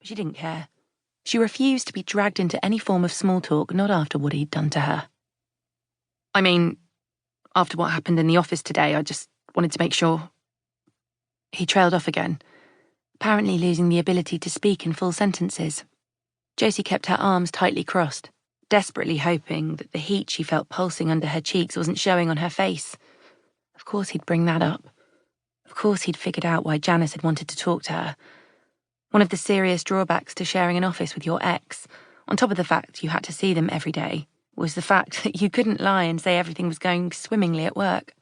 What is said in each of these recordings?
She didn't care. She refused to be dragged into any form of small talk, not after what he'd done to her. I mean, after what happened in the office today, I just wanted to make sure. He trailed off again, apparently losing the ability to speak in full sentences. Josie kept her arms tightly crossed, desperately hoping that the heat she felt pulsing under her cheeks wasn't showing on her face. Of course he'd bring that up. Of course he'd figured out why Janice had wanted to talk to her. One of the serious drawbacks to sharing an office with your ex, on top of the fact you had to see them every day, was the fact that you couldn't lie and say everything was going swimmingly at work.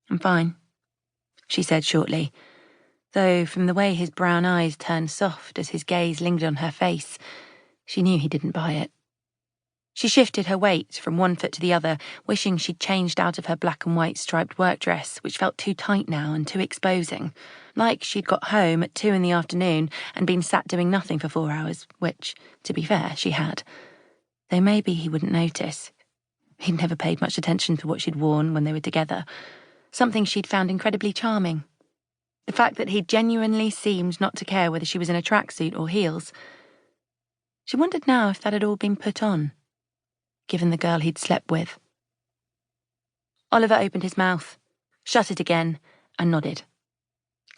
I'm fine, she said shortly, though from the way his brown eyes turned soft as his gaze lingered on her face, she knew he didn't buy it. She shifted her weight from one foot to the other, wishing she'd changed out of her black and white striped work dress, which felt too tight now and too exposing, like she'd got home at 2 p.m. and been sat doing nothing for 4 hours, which, to be fair, she had. Though maybe he wouldn't notice. He'd never paid much attention to what she'd worn when they were together, something she'd found incredibly charming. The fact that he genuinely seemed not to care whether she was in a tracksuit or heels. She wondered now if that had all been put on, given the girl he'd slept with. Oliver opened his mouth, shut it again, and nodded,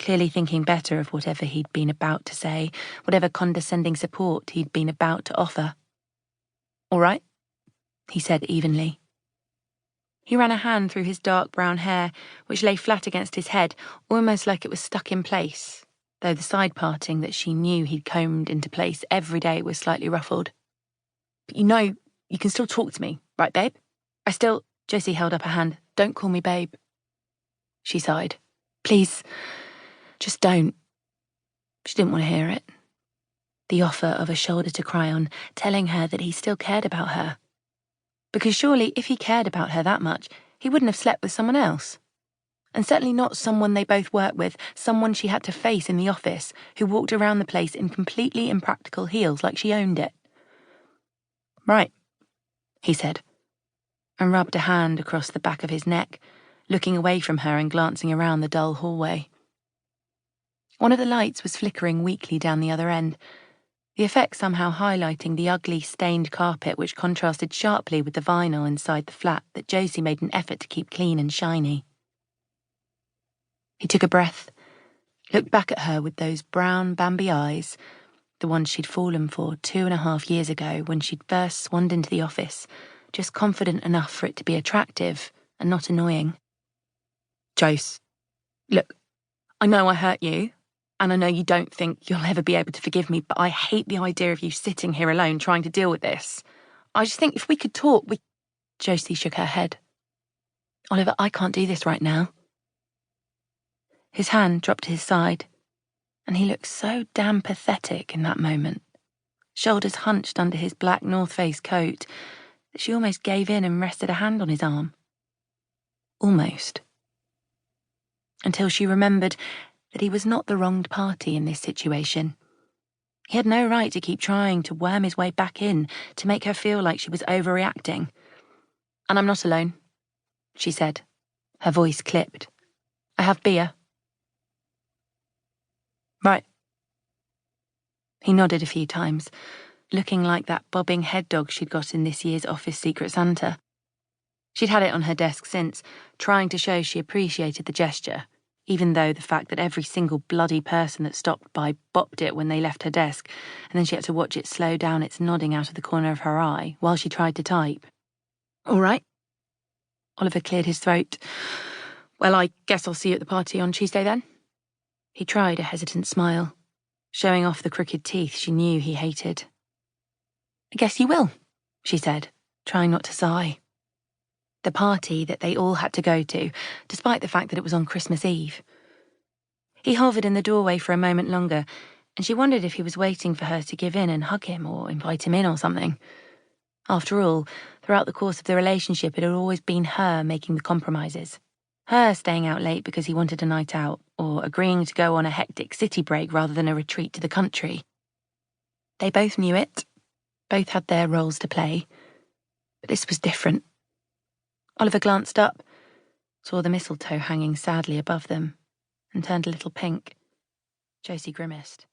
clearly thinking better of whatever he'd been about to say, whatever condescending support he'd been about to offer. All right, he said evenly. He ran a hand through his dark brown hair, which lay flat against his head, almost like it was stuck in place, though the side parting that she knew he'd combed into place every day was slightly ruffled. But you can still talk to me, right, babe? Josie held up a hand. Don't call me babe. She sighed. Please, just don't. She didn't want to hear it. The offer of a shoulder to cry on, telling her that he still cared about her. Because surely if he cared about her that much, he wouldn't have slept with someone else. And certainly not someone they both worked with, someone she had to face in the office, who walked around the place in completely impractical heels like she owned it. Right, he said, and rubbed a hand across the back of his neck, looking away from her and glancing around the dull hallway. One of the lights was flickering weakly down the other end, the effect somehow highlighting the ugly, stained carpet which contrasted sharply with the vinyl inside the flat that Josie made an effort to keep clean and shiny. He took a breath, looked back at her with those brown Bambi eyes, the ones she'd fallen for 2.5 years ago when she'd first swanned into the office, just confident enough for it to be attractive and not annoying. Jose, look, I know I hurt you, and I know you don't think you'll ever be able to forgive me, but I hate the idea of you sitting here alone trying to deal with this. I just think if we could talk, Josie shook her head. Oliver, I can't do this right now. His hand dropped to his side, and he looked so damn pathetic in that moment, shoulders hunched under his black North Face coat, that she almost gave in and rested a hand on his arm. Almost. Until she remembered that he was not the wronged party in this situation. He had no right to keep trying to worm his way back in to make her feel like she was overreacting. And I'm not alone, she said, her voice clipped. I have beer. Right. He nodded a few times, looking like that bobbing head dog she'd got in this year's office Secret Santa. She'd had it on her desk since, trying to show she appreciated the gesture, even though the fact that every single bloody person that stopped by bopped it when they left her desk, and then she had to watch it slow down its nodding out of the corner of her eye while she tried to type. All right. Oliver cleared his throat. Well, I guess I'll see you at the party on Tuesday then. He tried a hesitant smile, showing off the crooked teeth she knew he hated. I guess you will, she said, trying not to sigh. The party that they all had to go to, despite the fact that it was on Christmas Eve. He hovered in the doorway for a moment longer, and she wondered if he was waiting for her to give in and hug him or invite him in or something. After all, throughout the course of the relationship, it had always been her making the compromises. Her staying out late because he wanted a night out, or agreeing to go on a hectic city break rather than a retreat to the country. They both knew it. Both had their roles to play. But this was different. Oliver glanced up, saw the mistletoe hanging sadly above them, and turned a little pink. Josie grimaced.